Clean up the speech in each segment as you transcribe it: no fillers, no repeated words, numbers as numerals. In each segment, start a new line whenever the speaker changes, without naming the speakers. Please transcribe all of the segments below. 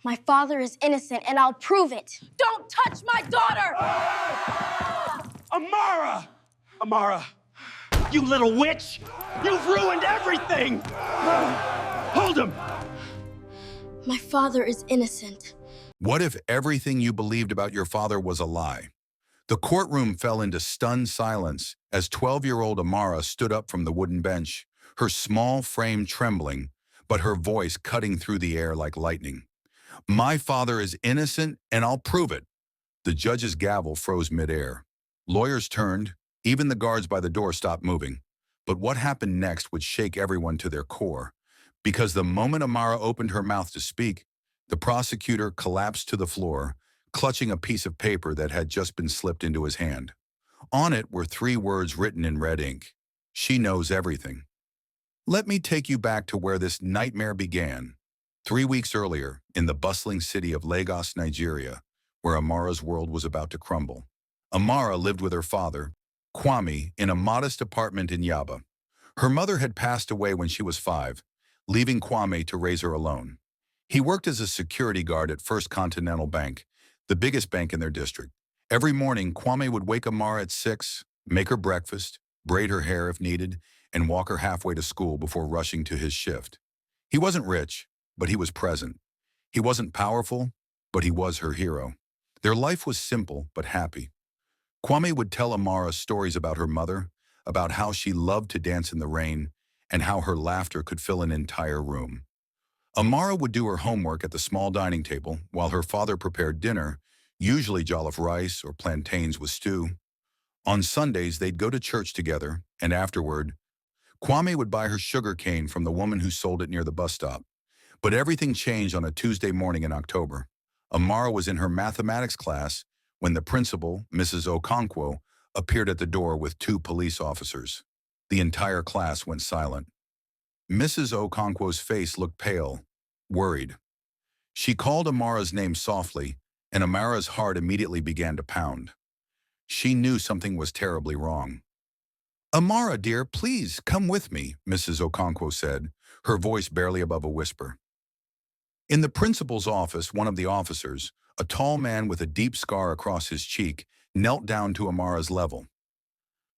My father is innocent, and I'll prove it.
Don't touch my daughter!
Amara! Amara, you little witch! You've ruined everything! Hold him!
My father is innocent.
What if everything you believed about your father was a lie? The courtroom fell into stunned silence as 12-year-old Amara stood up from the wooden bench, her small frame trembling, but her voice cutting through the air like lightning. My father is innocent, and I'll prove it. The judge's gavel froze midair. Lawyers turned. Even the guards by the door stopped moving. But what happened next would shake everyone to their core. Because the moment Amara opened her mouth to speak, the prosecutor collapsed to the floor, clutching a piece of paper that had just been slipped into his hand. On it were 3 words written in red ink. She knows everything. Let me take you back to where this nightmare began. 3 weeks earlier, in the bustling city of Lagos, Nigeria, where Amara's world was about to crumble. Amara lived with her father, Kwame, in a modest apartment in Yaba. Her mother had passed away when she was 5, leaving Kwame to raise her alone. He worked as a security guard at First Continental Bank, the biggest bank in their district. Every morning, Kwame would wake Amara at 6, make her breakfast, braid her hair if needed, and walk her halfway to school before rushing to his shift. He wasn't rich, but he was present. He wasn't powerful, but he was her hero. Their life was simple but happy. Kwame would tell Amara stories about her mother, about how she loved to dance in the rain, and how her laughter could fill an entire room. Amara would do her homework at the small dining table while her father prepared dinner, usually jollof rice or plantains with stew. On Sundays, they'd go to church together, and afterward, Kwame would buy her sugar cane from the woman who sold it near the bus stop. But everything changed on a Tuesday morning in October. Amara was in her mathematics class when the principal, Mrs. Okonkwo, appeared at the door with 2 police officers. The entire class went silent. Mrs. Okonkwo's face looked pale, worried. She called Amara's name softly, and Amara's heart immediately began to pound. She knew something was terribly wrong. Amara, dear, please come with me, Mrs. Okonkwo said, her voice barely above a whisper. In the principal's office, one of the officers, a tall man with a deep scar across his cheek, knelt down to Amara's level.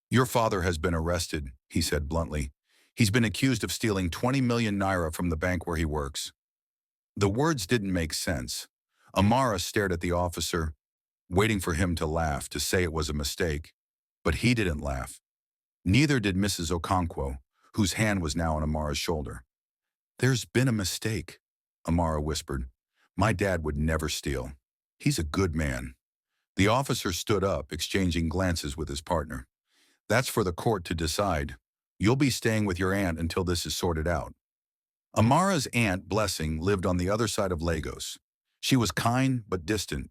Your father has been arrested, he said bluntly. He's been accused of stealing 20 million naira from the bank where he works. The words didn't make sense. Amara stared at the officer, waiting for him to laugh, to say it was a mistake. But he didn't laugh. Neither did Mrs. Okonkwo, whose hand was now on Amara's shoulder. There's been a mistake, Amara whispered. My dad would never steal. He's a good man. The officer stood up, exchanging glances with his partner. That's for the court to decide. You'll be staying with your aunt until this is sorted out. Amara's aunt, Blessing, lived on the other side of Lagos. She was kind but distant,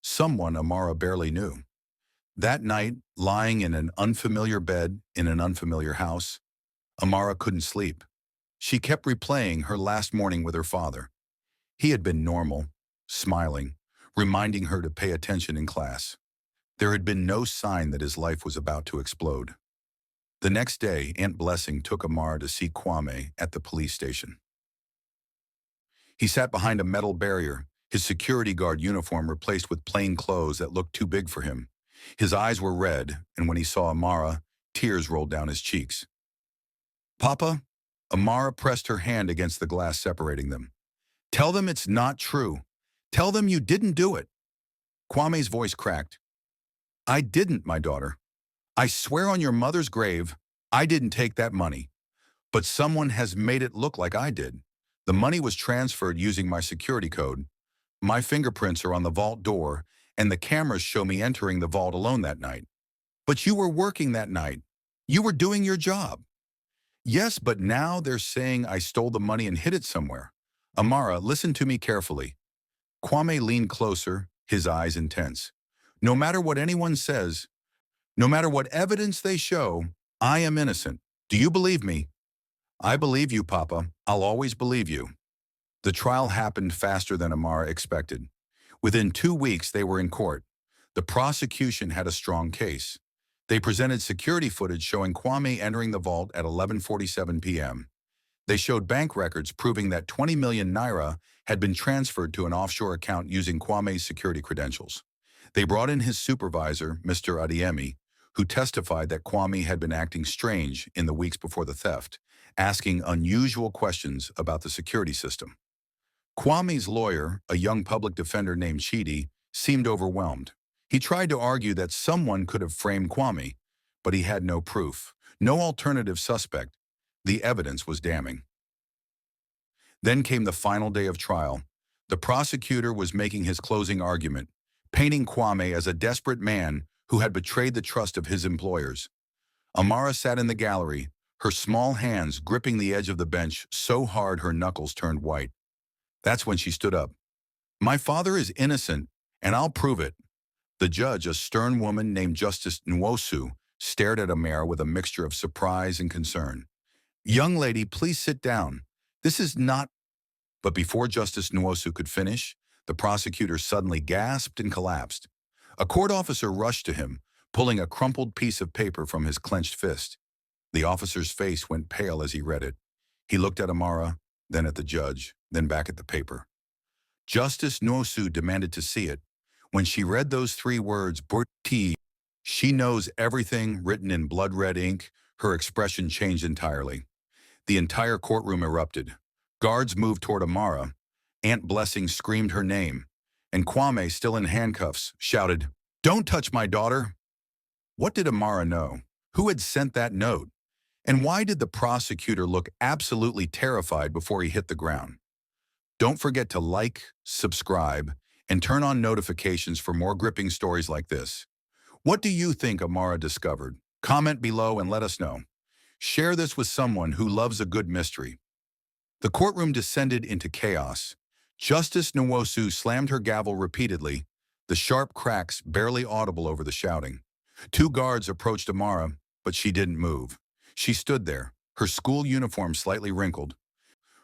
someone Amara barely knew. That night, lying in an unfamiliar bed in an unfamiliar house, Amara couldn't sleep. She kept replaying her last morning with her father. He had been normal, smiling, reminding her to pay attention in class. There had been no sign that his life was about to explode. The next day, Aunt Blessing took Amara to see Kwame at the police station. He sat behind a metal barrier, his security guard uniform replaced with plain clothes that looked too big for him. His eyes were red, and when he saw Amara, tears rolled down his cheeks. Papa, Amara pressed her hand against the glass separating them. Tell them it's not true. Tell them you didn't do it. Kwame's voice cracked. I didn't, my daughter. I swear on your mother's grave, I didn't take that money. But someone has made it look like I did. The money was transferred using my security code. My fingerprints are on the vault door, and the cameras show me entering the vault alone that night. But you were working that night. You were doing your job. Yes, but now they're saying I stole the money and hid it somewhere. Amara, listen to me carefully. Kwame leaned closer, his eyes intense. No matter what anyone says, no matter what evidence they show, I am innocent. Do you believe me? I believe you, Papa. I'll always believe you. The trial happened faster than Amara expected. Within 2 weeks, they were in court. The prosecution had a strong case. They presented security footage showing Kwame entering the vault at 11:47 p.m. They showed bank records proving that 20 million naira had been transferred to an offshore account using Kwame's security credentials. They brought in his supervisor, Mr. Adiemi, who testified that Kwame had been acting strange in the weeks before the theft, asking unusual questions about the security system. Kwame's lawyer, a young public defender named Chidi, seemed overwhelmed. He tried to argue that someone could have framed Kwame, but he had no proof, no alternative suspect. The evidence was damning. Then came the final day of trial. The prosecutor was making his closing argument, painting Kwame as a desperate man who had betrayed the trust of his employers. Amara sat in the gallery, her small hands gripping the edge of the bench so hard her knuckles turned white. That's when she stood up. "My father is innocent, and I'll prove it." The judge, a stern woman named Justice Nwosu, stared at Amara with a mixture of surprise and concern. "Young lady, please sit down. This is not—" But before Justice Nwosu could finish, the prosecutor suddenly gasped and collapsed. A court officer rushed to him, pulling a crumpled piece of paper from his clenched fist. The officer's face went pale as he read it. He looked at Amara, then at the judge, then back at the paper. Justice Nwosu demanded to see it. When she read those three words, "Borti," "she knows everything," written in blood-red ink, her expression changed entirely. The entire courtroom erupted. Guards moved toward Amara. Aunt Blessing screamed her name, and Kwame, still in handcuffs, shouted, "Don't touch my daughter!" What did Amara know? Who had sent that note? And why did the prosecutor look absolutely terrified before he hit the ground? Don't forget to like, subscribe, and turn on notifications for more gripping stories like this. What do you think Amara discovered? Comment below and let us know. Share this with someone who loves a good mystery. The courtroom descended into chaos. Justice Nwosu slammed her gavel repeatedly, the sharp cracks barely audible over the shouting. Two guards approached Amara, but she didn't move. She stood there, her school uniform slightly wrinkled,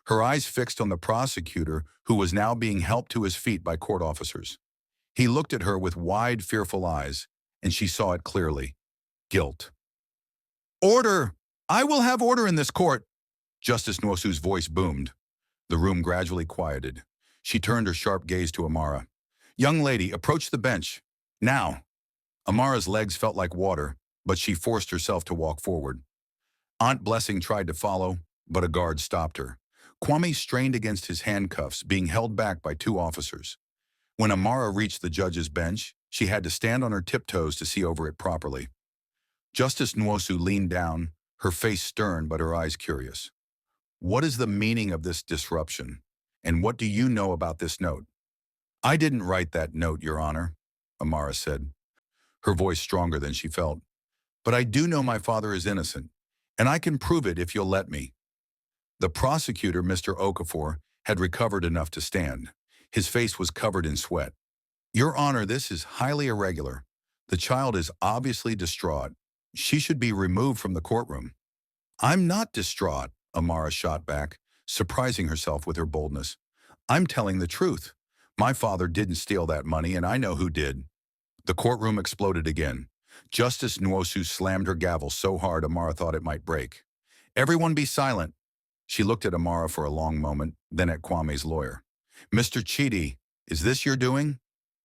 her eyes fixed on the prosecutor, who was now being helped to his feet by court officers. He looked at her with wide, fearful eyes, and she saw it clearly. Guilt. "Order! I will have order in this court!" Justice Nwosu's voice boomed. The room gradually quieted. She turned her sharp gaze to Amara. "Young lady, approach the bench. Now." Amara's legs felt like water, but she forced herself to walk forward. Aunt Blessing tried to follow, but a guard stopped her. Kwame strained against his handcuffs, being held back by two officers. When Amara reached the judge's bench, she had to stand on her tiptoes to see over it properly. Justice Nwosu leaned down, her face stern but her eyes curious. "What is the meaning of this disruption? And what do you know about this note?" "I didn't write that note, Your Honor," Amara said, her voice stronger than she felt. "But I do know my father is innocent, and I can prove it if you'll let me." The prosecutor, Mr. Okafor, had recovered enough to stand. His face was covered in sweat. "Your Honor, this is highly irregular. The child is obviously distraught. She should be removed from the courtroom." "I'm not distraught," Amara shot back, surprising herself with her boldness. "I'm telling the truth. My father didn't steal that money, and I know who did." The courtroom exploded again. Justice Nwosu slammed her gavel so hard Amara thought it might break. "Everyone be silent." She looked at Amara for a long moment, then at Kwame's lawyer. "Mr. Chidi, is this your doing?"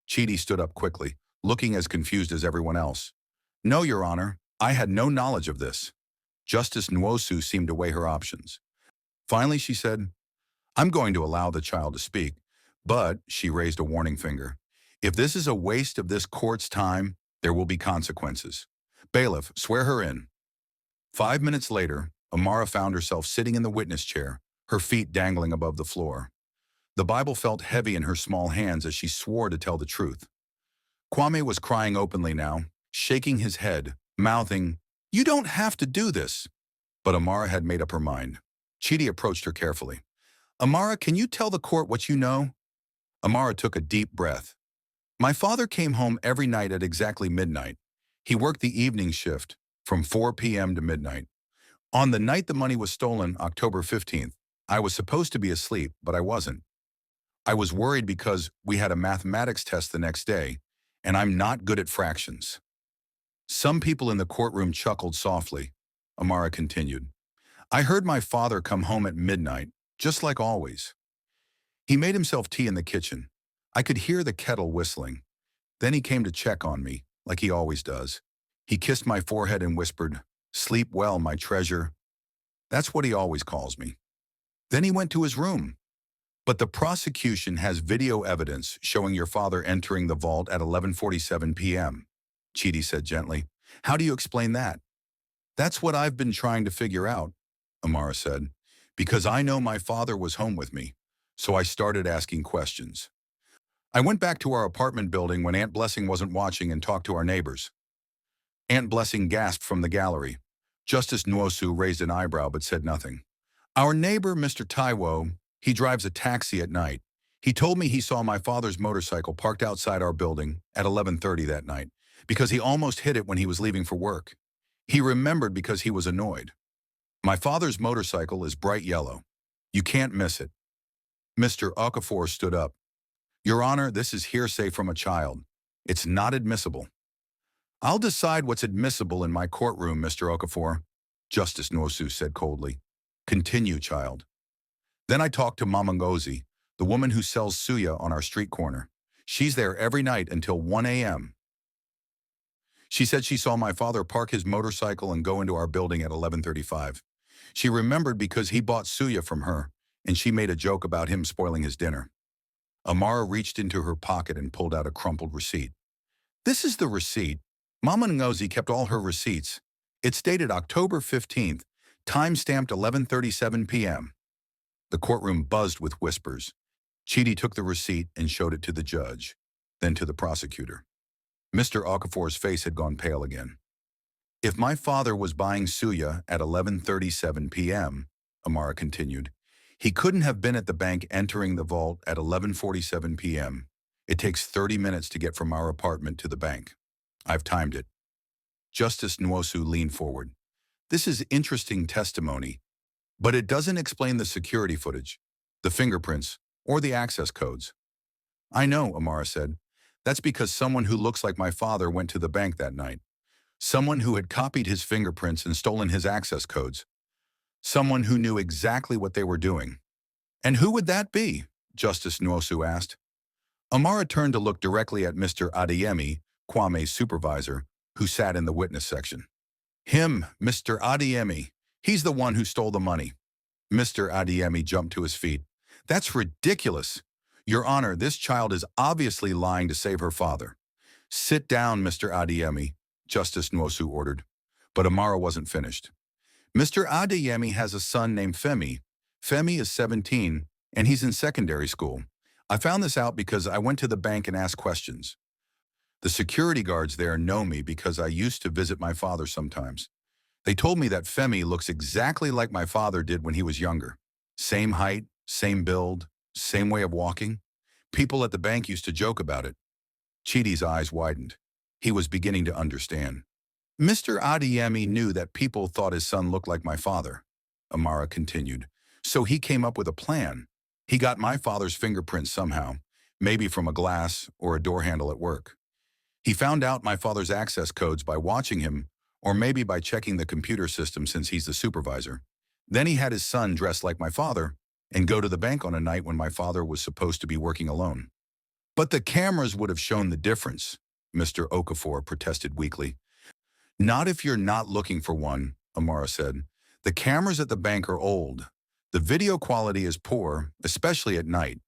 Chidi stood up quickly, looking as confused as everyone else. "No, Your Honor, I had no knowledge of this." Justice Nwosu seemed to weigh her options. Finally, she said, "I'm going to allow the child to speak, but," she raised a warning finger, "if this is a waste of this court's time, there will be consequences. Bailiff, swear her in." 5 minutes later, Amara found herself sitting in the witness chair, her feet dangling above the floor. The Bible felt heavy in her small hands as she swore to tell the truth. Kwame was crying openly now, shaking his head, mouthing, "You don't have to do this." But Amara had made up her mind. Chidi approached her carefully. "Amara, can you tell the court what you know?" Amara took a deep breath. "My father came home every night at exactly midnight. He worked the evening shift, from 4 p.m. to midnight. On the night the money was stolen, October 15th, I was supposed to be asleep, but I wasn't. I was worried because we had a mathematics test the next day, and I'm not good at fractions." Some people in the courtroom chuckled softly. Amara continued, I heard my father come home at midnight, just like always. He made himself tea in the kitchen. I could hear the kettle whistling. Then he came to check on me, like he always does. He kissed my forehead and whispered, "Sleep well, my treasure." That's what he always calls me. Then he went to his room. But the prosecution has video evidence showing your father entering the vault at 11:47 p.m., Chidi said gently. How do you explain that? That's what I've been trying to figure out, Amara said, because I know my father was home with me, so I started asking questions. I went back to our apartment building when Aunt Blessing wasn't watching and talked to our neighbors. Aunt Blessing gasped from the gallery. Justice Nwosu raised an eyebrow but said nothing. Our neighbor, Mr. Taiwo, he drives a taxi at night. He told me he saw my father's motorcycle parked outside our building at 11:30 that night because he almost hit it when he was leaving for work. He remembered because he was annoyed. My father's motorcycle is bright yellow. You can't miss it. Mr. Okafor stood up. Your Honor, this is hearsay from a child. It's not admissible. I'll decide what's admissible in my courtroom, Mr. Okafor, Justice Nwosu said coldly. Continue, child. Then I talked to Mama Ngozi, the woman who sells suya on our street corner. She's there every night until 1 a.m. She said she saw my father park his motorcycle and go into our building at 11:35. She remembered because he bought suya from her, and she made a joke about him spoiling his dinner. Amara reached into her pocket and pulled out a crumpled receipt. This is the receipt. Mama Ngozi kept all her receipts. It's dated October 15th, time-stamped 11:37 p.m. The courtroom buzzed with whispers. Chidi took the receipt and showed it to the judge, then to the prosecutor. Mr. Okafor's face had gone pale again. If my father was buying suya at 11:37 p.m., Amara continued, he couldn't have been at the bank entering the vault at 11:47 p.m. It takes 30 minutes to get from our apartment to the bank. I've timed it. Justice Nwosu leaned forward. This is interesting testimony, but it doesn't explain the security footage, the fingerprints, or the access codes. I know, Amara said. That's because someone who looks like my father went to the bank that night. Someone who had copied his fingerprints and stolen his access codes. Someone who knew exactly what they were doing. And who would that be? Justice Nwosu asked. Amara turned to look directly at Mr. Adeyemi, Kwame's supervisor, who sat in the witness section. Him, Mr. Adeyemi. He's the one who stole the money. Mr. Adeyemi jumped to his feet. That's ridiculous. Your Honor, this child is obviously lying to save her father. Sit down, Mr. Adeyemi, Justice Nwosu ordered. But Amara wasn't finished. Mr. Adeyemi has a son named Femi. Femi is 17, and he's in secondary school. I found this out because I went to the bank and asked questions. The security guards there know me because I used to visit my father sometimes. They told me that Femi looks exactly like my father did when he was younger. Same height, same build, same way of walking. People at the bank used to joke about it. Chidi's eyes widened. He was beginning to understand. Mr. Adeyemi knew that people thought his son looked like my father, Amara continued. So he came up with a plan. He got my father's fingerprints somehow, maybe from a glass or a door handle at work. He found out my father's access codes by watching him, or maybe by checking the computer system since he's the supervisor. Then he had his son dress like my father and go to the bank on a night when my father was supposed to be working alone. But the cameras would have shown the difference, Mr. Okafor protested weakly. Not if you're not looking for one, Amara said. The cameras at the bank are old. The video quality is poor, especially at night.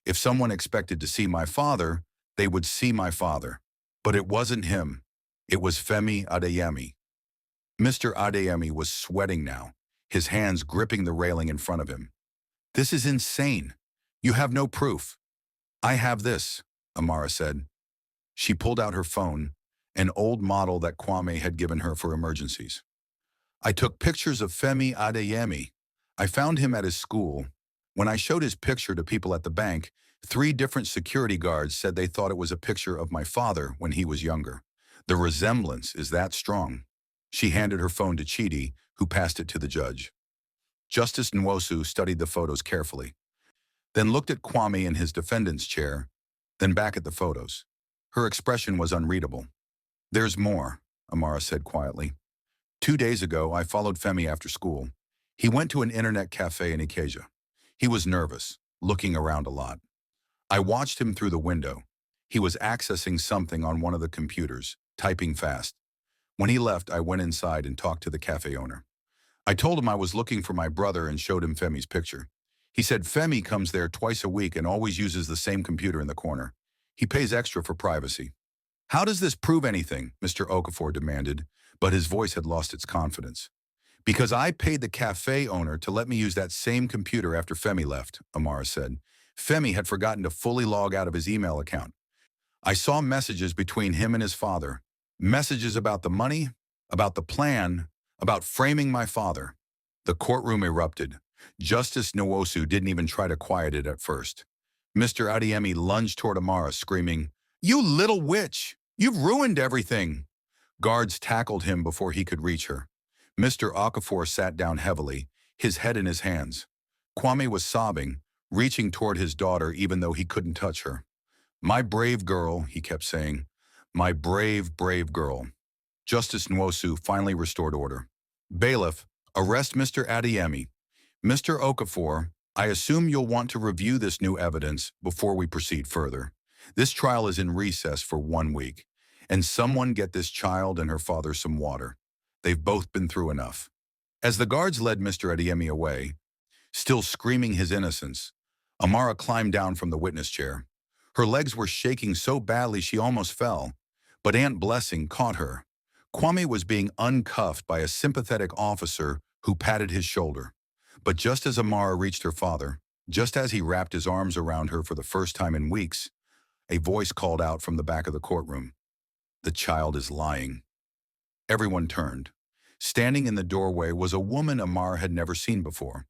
If someone expected to see my father, they would see my father. But it wasn't him. It was Femi Adeyemi. Mr. Adeyemi was sweating now, his hands gripping the railing in front of him. This is insane. You have no proof. I have this, Amara said. She pulled out her phone, an old model that Kwame had given her for emergencies. I took pictures of Femi Adeyemi. I found him at his school. When I showed his picture to people at the bank, 3 different security guards said they thought it was a picture of my father when he was younger. The resemblance is that strong. She handed her phone to Chidi, who passed it to the judge. Justice Nwosu studied the photos carefully, then looked at Kwame in his defendant's chair, then back at the photos. Her expression was unreadable. There's more, Amara said quietly. 2 days ago, I followed Femi after school. He went to an internet cafe in Ikeja. He was nervous, looking around a lot. I watched him through the window. He was accessing something on one of the computers, typing fast. When he left, I went inside and talked to the cafe owner. I told him I was looking for my brother and showed him Femi's picture. He said Femi comes there twice a week and always uses the same computer in the corner. He pays extra for privacy. How does this prove anything? Mr. Okafor demanded, but his voice had lost its confidence. Because I paid the cafe owner to let me use that same computer after Femi left, Amara said. Femi had forgotten to fully log out of his email account. I saw messages between him and his father. Messages about the money, about the plan, about framing my father. The courtroom erupted. Justice Nwosu didn't even try to quiet it at first. Mr. Adeyemi lunged toward Amara, screaming, "You little witch! You've ruined everything!" Guards tackled him before he could reach her. Mr. Okafor sat down heavily, his head in his hands. Kwame was sobbing, reaching toward his daughter even though he couldn't touch her. "My brave girl," he kept saying. "My brave, brave girl." Justice Nwosu finally restored order. "Bailiff, arrest Mr. Adeyemi. Mr. Okafor, I assume you'll want to review this new evidence before we proceed further. This trial is in recess for 1 week. And someone get this child and her father some water. They've both been through enough." As the guards led Mr. Adeyemi away, still screaming his innocence, Amara climbed down from the witness chair. Her legs were shaking so badly she almost fell, but Aunt Blessing caught her. Kwame was being uncuffed by a sympathetic officer who patted his shoulder. But just as Amara reached her father, just as he wrapped his arms around her for the first time in weeks, a voice called out from the back of the courtroom. "The child is lying." Everyone turned. Standing in the doorway was a woman Amara had never seen before,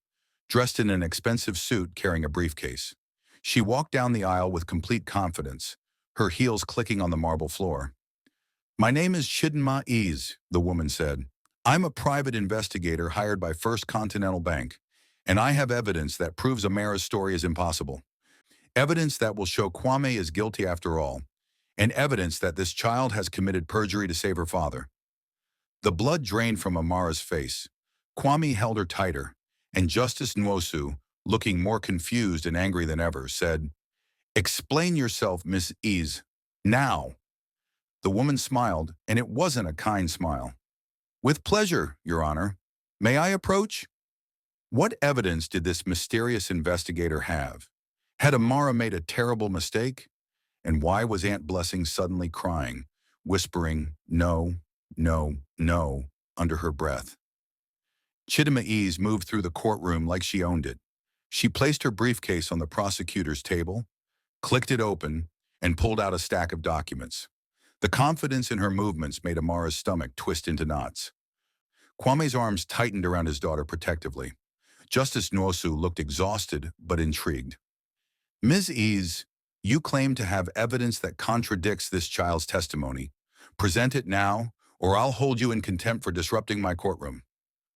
dressed in an expensive suit carrying a briefcase. She walked down the aisle with complete confidence, her heels clicking on the marble floor. "My name is Chidinma Ease," the woman said. "I'm a private investigator hired by First Continental Bank, and I have evidence that proves Amara's story is impossible. Evidence that will show Kwame is guilty after all, and evidence that this child has committed perjury to save her father." The blood drained from Amara's face. Kwame held her tighter, and Justice Nwosu, looking more confused and angry than ever, said, "Explain yourself, Miss Ease, now." The woman smiled, and it wasn't a kind smile. "With pleasure, Your Honor. May I approach?" What evidence did this mysterious investigator have? Had Amara made a terrible mistake? And why was Aunt Blessing suddenly crying, whispering, "No, no, no," under her breath? Chidinma Ease moved through the courtroom like she owned it. She placed her briefcase on the prosecutor's table, clicked it open, and pulled out a stack of documents. The confidence in her movements made Amara's stomach twist into knots. Kwame's arms tightened around his daughter protectively. Justice Nwosu looked exhausted but intrigued. "Ms. Ease, you claim to have evidence that contradicts this child's testimony. Present it now, or I'll hold you in contempt for disrupting my courtroom."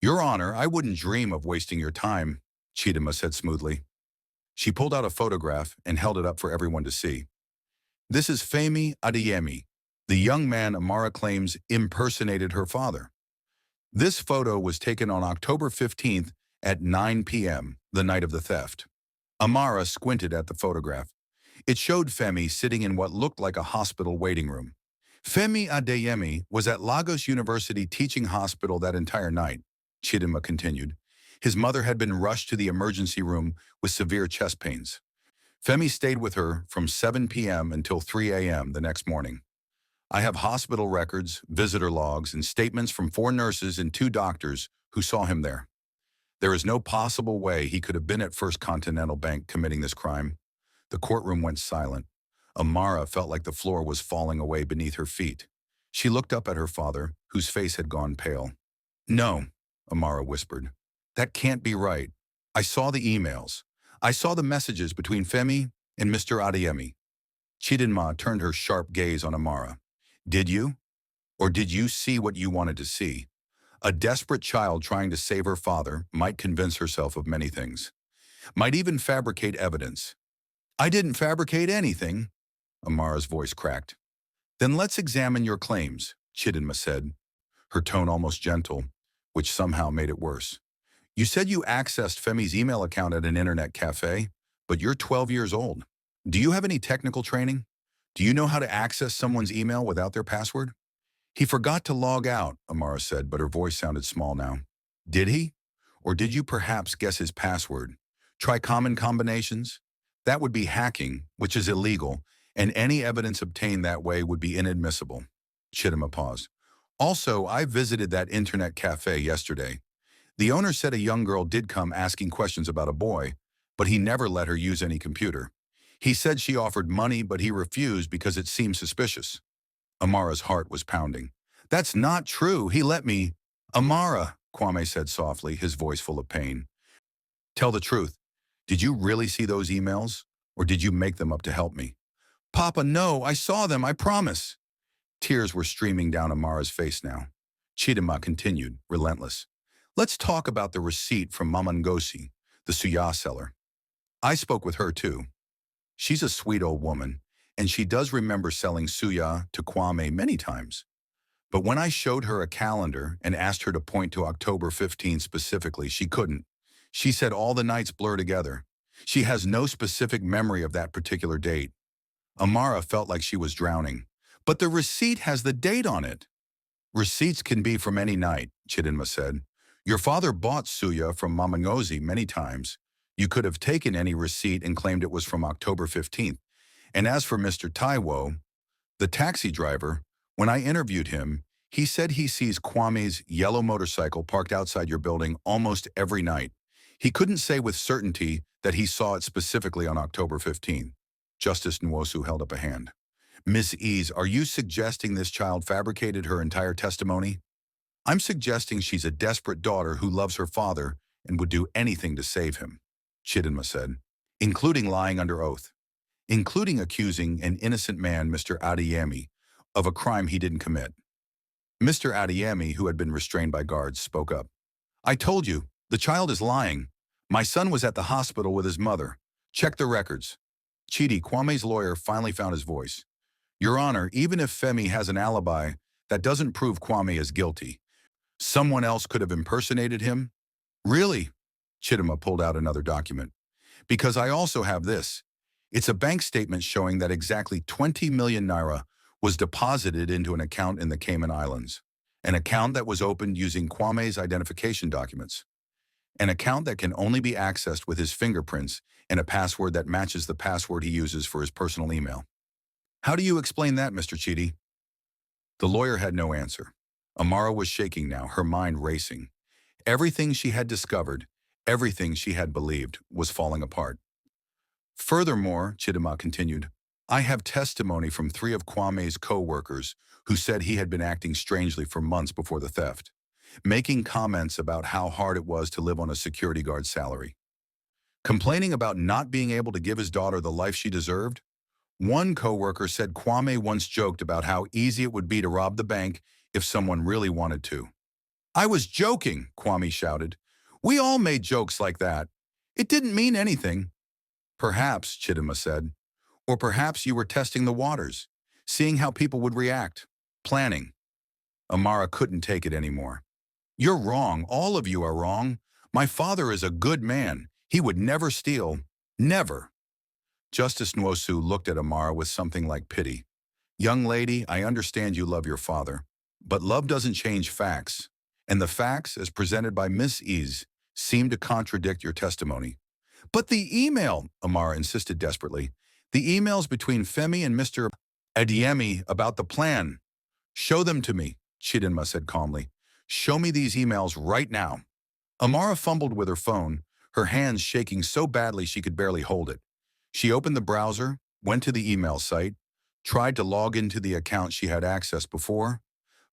"Your Honor, I wouldn't dream of wasting your time," Chidinma said smoothly. She pulled out a photograph and held it up for everyone to see. "This is Femi Adeyemi, the young man Amara claims impersonated her father. This photo was taken on October 15th at 9 p.m., the night of the theft." Amara squinted at the photograph. It showed Femi sitting in what looked like a hospital waiting room. Femi Adeyemi was at Lagos University Teaching Hospital that entire night, Chidinma continued. His mother had been rushed to the emergency room with severe chest pains. Femi stayed with her from 7 p.m. until 3 a.m. the next morning. I have hospital records, visitor logs, and statements from 4 nurses and 2 doctors who saw him there. There is no possible way he could have been at First Continental Bank committing this crime. The courtroom went silent. Amara felt like the floor was falling away beneath her feet. She looked up at her father, whose face had gone pale. "No," Amara whispered. "That can't be right. I saw the emails. I saw the messages between Femi and Mr. Adeyemi." Chidinma turned her sharp gaze on Amara. "Did you? Or did you see what you wanted to see? A desperate child trying to save her father might convince herself of many things. Might even fabricate evidence." "I didn't fabricate anything," Amara's voice cracked. "Then let's examine your claims," Chidinma said, her tone almost gentle, which somehow made it worse. You said you accessed Femi's email account at an internet cafe, but you're 12 years old. Do you have any technical training? Do you know how to access someone's email without their password? He forgot to log out, Amara said, but her voice sounded small now. Did he? Or did you perhaps guess his password? Try common combinations? That would be hacking, which is illegal, and any evidence obtained that way would be inadmissible. Chidima paused. Also, I visited that internet cafe yesterday. The owner said a young girl did come asking questions about a boy, but he never let her use any computer. He said she offered money, but he refused because it seemed suspicious. Amara's heart was pounding. That's not true. He let me. Amara, Kwame said softly, his voice full of pain. Tell the truth. Did you really see those emails? Or did you make them up to help me? Papa, no, I saw them, I promise. Tears were streaming down Amara's face now. Chidima continued, relentless. Let's talk about the receipt from Mama Ngozi, the suya seller. I spoke with her too. She's a sweet old woman, and she does remember selling suya to Kwame many times. But when I showed her a calendar and asked her to point to October 15 specifically, she couldn't. She said all the nights blur together. She has no specific memory of that particular date. Amara felt like she was drowning. But the receipt has the date on it. Receipts can be from any night, Chidinma said. Your father bought suya from Mama Ngozi many times. You could have taken any receipt and claimed it was from October 15th. And as for Mr. Taiwo, the taxi driver, when I interviewed him, he said he sees Kwame's yellow motorcycle parked outside your building almost every night. He couldn't say with certainty that he saw it specifically on October 15th. Justice Nwosu held up a hand. Miss Ease, are you suggesting this child fabricated her entire testimony? I'm suggesting she's a desperate daughter who loves her father and would do anything to save him, Chidinma said, including lying under oath, including accusing an innocent man, Mr. Adeyemi, of a crime he didn't commit. Mr. Adeyemi, who had been restrained by guards, spoke up. I told you, the child is lying. My son was at the hospital with his mother. Check the records. Chidi, Kwame's lawyer, finally found his voice. Your Honor, even if Femi has an alibi, that doesn't prove Kwame is guilty. Someone else could have impersonated him? Really? Chidima pulled out another document. Because I also have this. It's a bank statement showing that exactly 20 million naira was deposited into an account in the Cayman Islands. An account that was opened using Kwame's identification documents. An account that can only be accessed with his fingerprints and a password that matches the password he uses for his personal email. How do you explain that, Mr. Chidi? The lawyer had no answer. Amara was shaking now, her mind racing. Everything she had discovered, everything she had believed, was falling apart. Furthermore, Chidima continued, I have testimony from 3 of Kwame's co-workers who said he had been acting strangely for months before the theft, making comments about how hard it was to live on a security guard's salary. Complaining about not being able to give his daughter the life she deserved. One co-worker said Kwame once joked about how easy it would be to rob the bank if someone really wanted to. I was joking, Kwame shouted. We all made jokes like that. It didn't mean anything. Perhaps, Chidima said. Or perhaps you were testing the waters, seeing how people would react, planning. Amara couldn't take it anymore. You're wrong. All of you are wrong. My father is a good man. He would never steal. Never. Justice Nwosu looked at Amara with something like pity. Young lady, I understand you love your father, but love doesn't change facts, and the facts, as presented by Miss Ease, seem to contradict your testimony. But the email, Amara insisted desperately, the emails between Femi and Mr. Adeyemi about the plan. Show them to me, Chidinma said calmly. Show me these emails right now. Amara fumbled with her phone, her hands shaking so badly she could barely hold it. She opened the browser, went to the email site, tried to log into the account she had accessed before,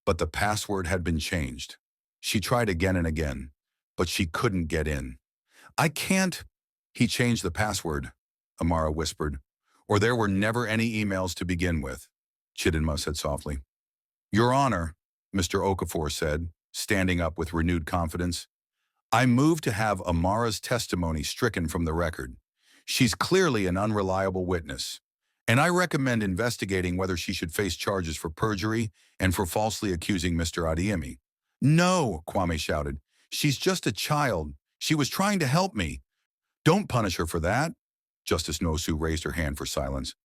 but the password had been changed. She tried again and again, but she couldn't get in. I can't. He changed the password, Amara whispered, or there were never any emails to begin with, Chidinma said softly. Your Honor, Mr. Okafor said, standing up with renewed confidence, I move to have Amara's testimony stricken from the record. She's clearly an unreliable witness, and I recommend investigating whether she should face charges for perjury and for falsely accusing Mr. Adeyemi. No, Kwame shouted. She's just a child. She was trying to help me. Don't punish her for that. Justice Nwosu raised her hand for silence.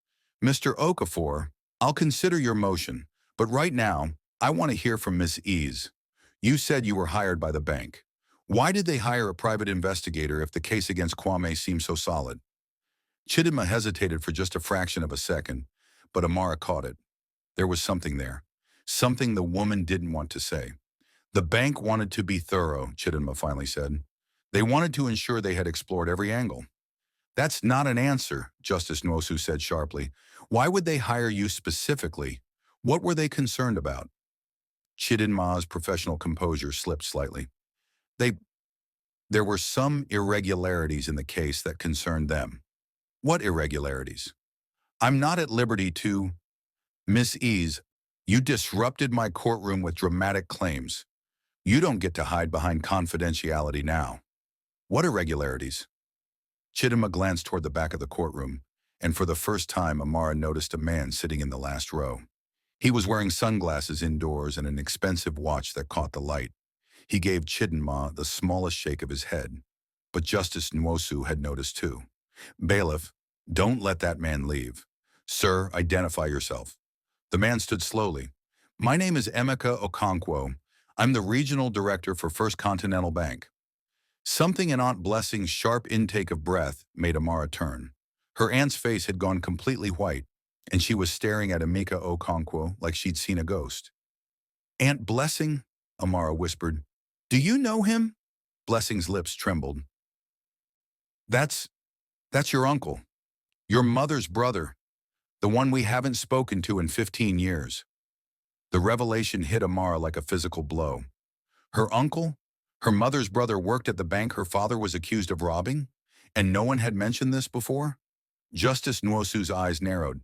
Mr. Okafor, I'll consider your motion, but right now, I want to hear from Miss Ease. You said you were hired by the bank. Why did they hire a private investigator if the case against Kwame seemed so solid? Chidinma hesitated for just a fraction of a second, but Amara caught it. There was something there. Something the woman didn't want to say. The bank wanted to be thorough, Chidinma finally said. They wanted to ensure they had explored every angle. That's not an answer, Justice Nwosu said sharply. Why would they hire you specifically? What were they concerned about? Chidinma's professional composure slipped slightly. There were some irregularities in the case that concerned them. What irregularities? I'm not at liberty to... Miss Ease, you disrupted my courtroom with dramatic claims. You don't get to hide behind confidentiality now. What irregularities? Chidinma glanced toward the back of the courtroom, and for the first time, Amara noticed a man sitting in the last row. He was wearing sunglasses indoors and an expensive watch that caught the light. He gave Chidinma the smallest shake of his head, but Justice Nwosu had noticed too. Bailiff, don't let that man leave. Sir, identify yourself. The man stood slowly. My name is Emeka Okonkwo. I'm the regional director for First Continental Bank. Something in Aunt Blessing's sharp intake of breath made Amara turn. Her aunt's face had gone completely white, and she was staring at Emeka Okonkwo like she'd seen a ghost. Aunt Blessing? Amara whispered. Do you know him? Blessing's lips trembled. That's your uncle. Your mother's brother. The one we haven't spoken to in 15 years. The revelation hit Amara like a physical blow. Her uncle? Her mother's brother worked at the bank her father was accused of robbing? And no one had mentioned this before? Justice Nwosu's eyes narrowed.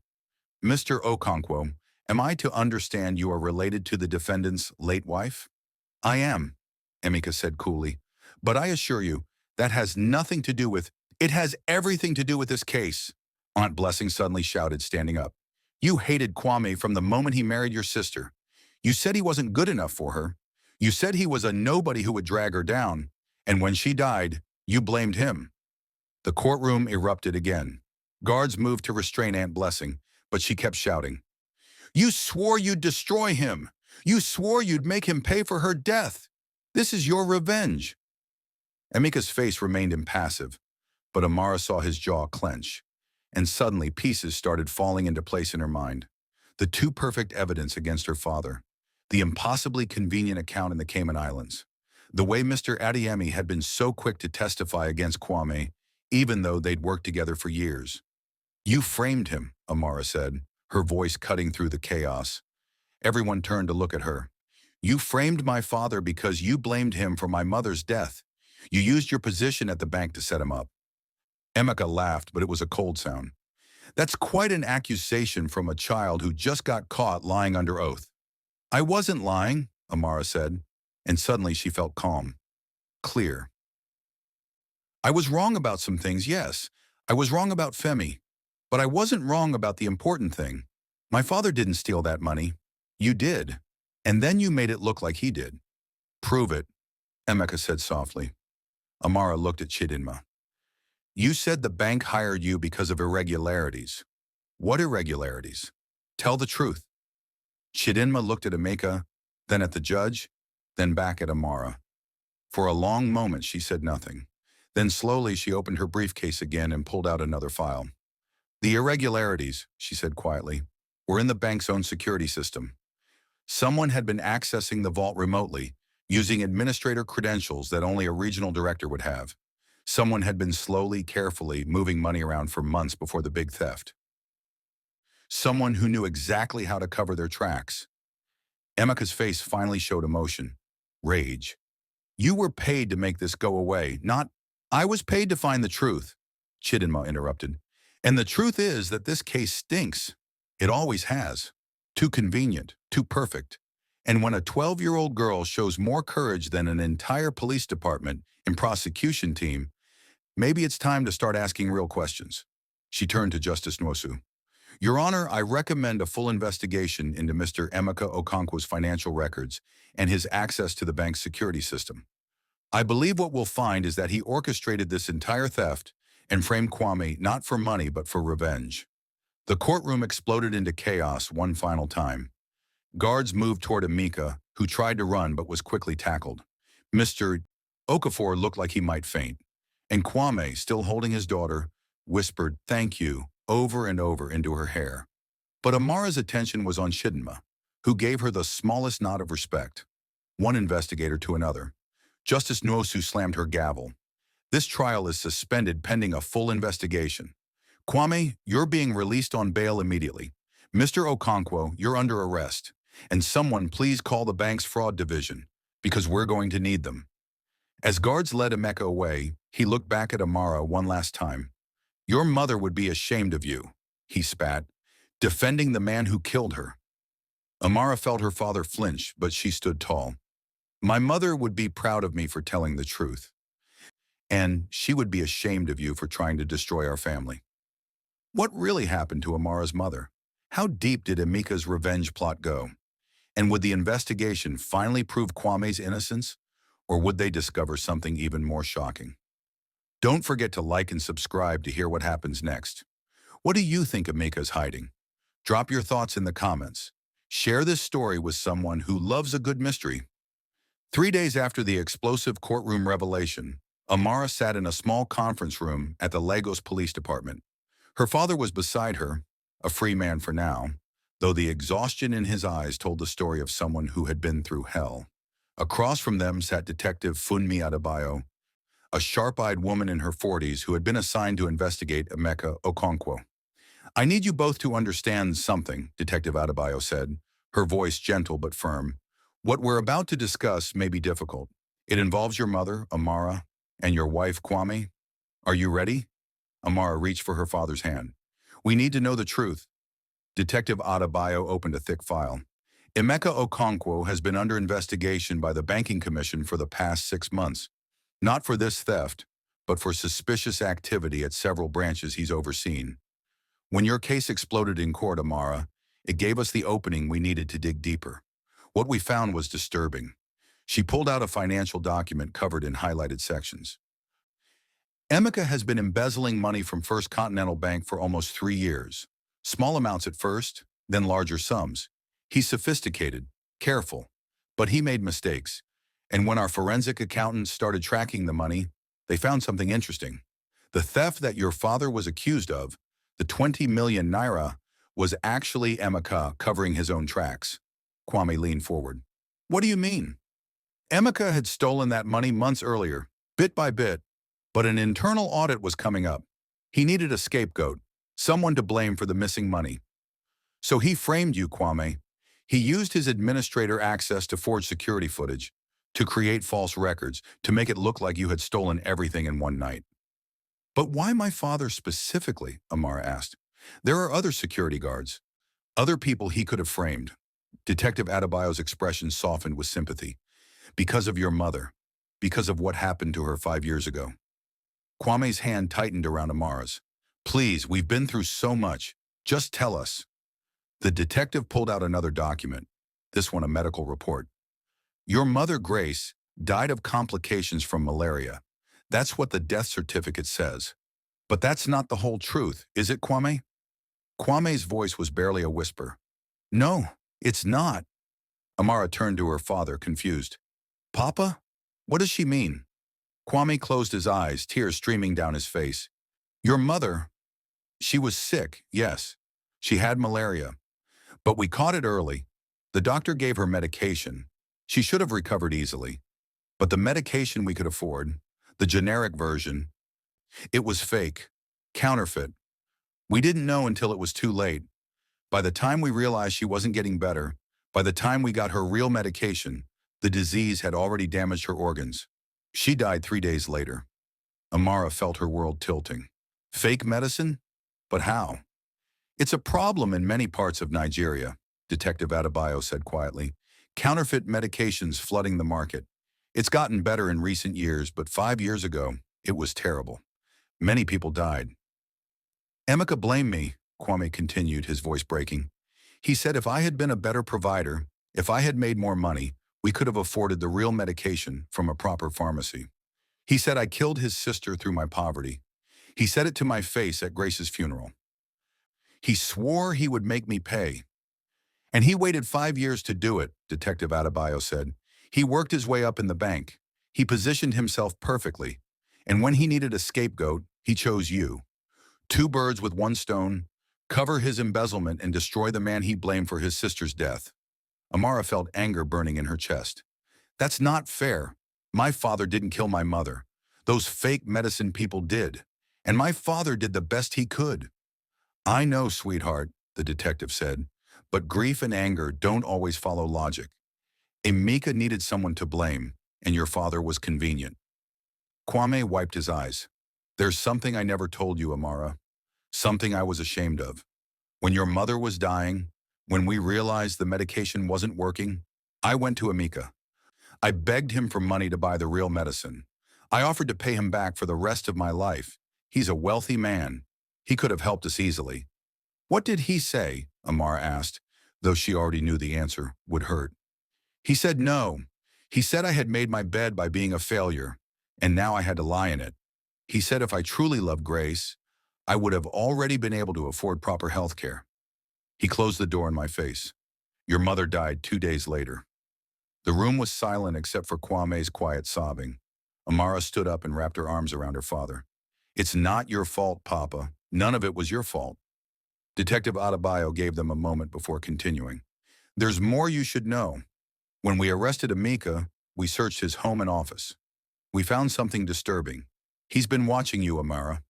Mr. Okonkwo, am I to understand you are related to the defendant's late wife? I am, Emeka said coolly. But I assure you, that has nothing to do with... It has everything to do with this case, Aunt Blessing suddenly shouted, standing up. You hated Kwame from the moment he married your sister. You said he wasn't good enough for her. You said he was a nobody who would drag her down. And when she died, you blamed him. The courtroom erupted again. Guards moved to restrain Aunt Blessing, but she kept shouting. You swore you'd destroy him. You swore you'd make him pay for her death. This is your revenge. Emeka's face remained impassive, but Amara saw his jaw clench, and suddenly pieces started falling into place in her mind. The too perfect evidence against her father, the impossibly convenient account in the Cayman Islands, the way Mr. Adeyemi had been so quick to testify against Kwame, even though they'd worked together for years. You framed him, Amara said, her voice cutting through the chaos. Everyone turned to look at her. You framed my father because you blamed him for my mother's death. You used your position at the bank to set him up. Emeka laughed, but it was a cold sound. That's quite an accusation from a child who just got caught lying under oath. I wasn't lying, Amara said, and suddenly she felt calm, clear. I was wrong about some things, yes. I was wrong about Femi, but I wasn't wrong about the important thing. My father didn't steal that money. You did, and then you made it look like he did. Prove it, Emeka said softly. Amara looked at Chidinma. You said the bank hired you because of irregularities. What irregularities? Tell the truth. Chidinma looked at Emeka, then at the judge, then back at Amara. For a long moment, she said nothing. Then slowly, she opened her briefcase again and pulled out another file. The irregularities, she said quietly, were in the bank's own security system. Someone had been accessing the vault remotely, using administrator credentials that only a regional director would have. Someone had been slowly, carefully moving money around for months before the big theft. Someone who knew exactly how to cover their tracks. Emeka's face finally showed emotion, rage. You were paid to make this go away, not... I was paid to find the truth, Chidinma interrupted. And the truth is that this case stinks. It always has. Too convenient, too perfect. And when a 12-year-old girl shows more courage than an entire police department and prosecution team, maybe it's time to start asking real questions. She turned to Justice Nwosu. Your Honor, I recommend a full investigation into Mr. Emeka Okonkwo's financial records and his access to the bank's security system. I believe what we'll find is that he orchestrated this entire theft and framed Kwame not for money but for revenge. The courtroom exploded into chaos one final time. Guards moved toward Emeka, who tried to run but was quickly tackled. Mr. Okafor looked like he might faint, and Kwame, still holding his daughter, whispered, "Thank you," over and over into her hair. But Amara's attention was on Chidinma, who gave her the smallest nod of respect. One investigator to another. Justice Nwosu slammed her gavel. "This trial is suspended pending a full investigation. Kwame, you're being released on bail immediately. Mr. Okonkwo, you're under arrest. And someone please call the bank's fraud division, because we're going to need them." As guards led Emeka away, he looked back at Amara one last time. "Your mother would be ashamed of you," he spat, "defending the man who killed her." Amara felt her father flinch, but she stood tall. "My mother would be proud of me for telling the truth. And she would be ashamed of you for trying to destroy our family." What really happened to Amara's mother? How deep did Emeka's revenge plot go? And would the investigation finally prove Kwame's innocence, or would they discover something even more shocking? Don't forget to like and subscribe to hear what happens next. What do you think Emeka's hiding? Drop your thoughts in the comments. Share this story with someone who loves a good mystery. 3 days after the explosive courtroom revelation, Amara sat in a small conference room at the Lagos Police Department. Her father was beside her, a free man for now, though the exhaustion in his eyes told the story of someone who had been through hell. Across from them sat Detective Funmi Adebayo, a sharp-eyed woman in her 40s who had been assigned to investigate Emeka Okonkwo. "I need you both to understand something," Detective Adebayo said, her voice gentle but firm. "What we're about to discuss may be difficult. It involves your mother, Amara, and your wife, Kwame. Are you ready?" Amara reached for her father's hand. "We need to know the truth." Detective Adebayo opened a thick file. "Emeka Okonkwo has been under investigation by the Banking Commission for the past 6 months. Not for this theft, but for suspicious activity at several branches he's overseen. When your case exploded in court, Amara, it gave us the opening we needed to dig deeper. What we found was disturbing." She pulled out a financial document covered in highlighted sections. "Emeka has been embezzling money from First Continental Bank for almost 3 years. Small amounts at first, then larger sums. He's sophisticated, careful, but he made mistakes. And when our forensic accountants started tracking the money, they found something interesting. The theft that your father was accused of, the 20 million naira, was actually Emeka covering his own tracks." Kwame leaned forward. "What do you mean?" "Emeka had stolen that money months earlier, bit by bit, but an internal audit was coming up. He needed a scapegoat, someone to blame for the missing money. So he framed you, Kwame. He used his administrator access to forge security footage, to create false records, to make it look like you had stolen everything in one night." "But why my father specifically?" Amara asked. "There are other security guards, other people he could have framed." Detective Adebayo's expression softened with sympathy. "Because of your mother, because of what happened to her 5 years ago." Kwame's hand tightened around Amara's. "Please, we've been through so much. Just tell us." The detective pulled out another document, this one a medical report. "Your mother, Grace, died of complications from malaria. That's what the death certificate says. But that's not the whole truth, is it, Kwame?" Kwame's voice was barely a whisper. "No, it's not." Amara turned to her father, confused. "Papa? What does she mean?" Kwame closed his eyes, tears streaming down his face. "Your mother, she was sick, yes. She had malaria. But we caught it early. The doctor gave her medication. She should have recovered easily. But the medication we could afford, the generic version, it was fake, counterfeit. We didn't know until it was too late. By the time we realized she wasn't getting better, by the time we got her real medication, the disease had already damaged her organs. She died 3 days later." Amara felt her world tilting. "Fake medicine? But how?" "It's a problem in many parts of Nigeria," Detective Adebayo said quietly. "Counterfeit medications flooding the market. It's gotten better in recent years, but 5 years ago, it was terrible. Many people died." "Emeka blamed me," Kwame continued, his voice breaking. "He said if I had been a better provider, if I had made more money, We could have afforded the real medication from a proper pharmacy. He said I killed his sister through my poverty. He said it to my face at Grace's funeral. He swore he would make me pay. And he waited 5 years to do it, Detective Adebayo said. He worked his way up in the bank. He positioned himself perfectly. And when he needed a scapegoat, he chose you. 2 birds with 1 stone, cover his embezzlement and destroy the man he blamed for his sister's death. Amara felt anger burning in her chest. That's not fair. My father didn't kill my mother. Those fake medicine people did. And my father did the best he could. I know, sweetheart, the detective said, but grief and anger don't always follow logic. Emeka needed someone to blame, and your father was convenient. Kwame wiped his eyes. There's something I never told you, Amara. Something I was ashamed of. When your mother was dying, when we realized the medication wasn't working, I went to Emeka. I begged him for money to buy the real medicine. I offered to pay him back for the rest of my life. He's a wealthy man. He could have helped us easily. What did he say? Amara asked, though she already knew the answer would hurt. He said no. He said I had made my bed by being a failure, and now I had to lie in it. He said if I truly loved Grace, I would have already been able to afford proper health care. He closed the door in my face. Your mother died 2 days later. The room was silent except for Kwame's quiet sobbing. Amara stood up and wrapped her arms around her father. It's not your fault, Papa. None of it was your fault. Detective Adebayo gave them a moment before continuing. There's more you should know. When we arrested Emeka, we searched his home and office. We found something disturbing. He's been watching you, Amara.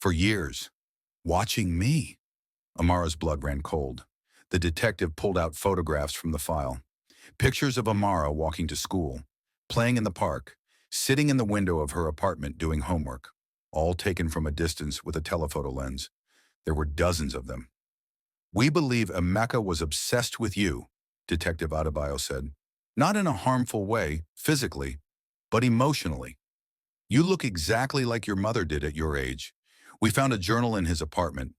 For years. Watching me. Amara's blood ran cold. The detective pulled out photographs from the file. Pictures of Amara walking to school, playing in the park, sitting in the window of her apartment doing homework, all taken from a distance with a telephoto lens. There were dozens of them. We believe Emeka was obsessed with you, Detective Adebayo said. Not in a harmful way, physically, but emotionally. You look exactly like your mother did at your age. We found a journal in his apartment,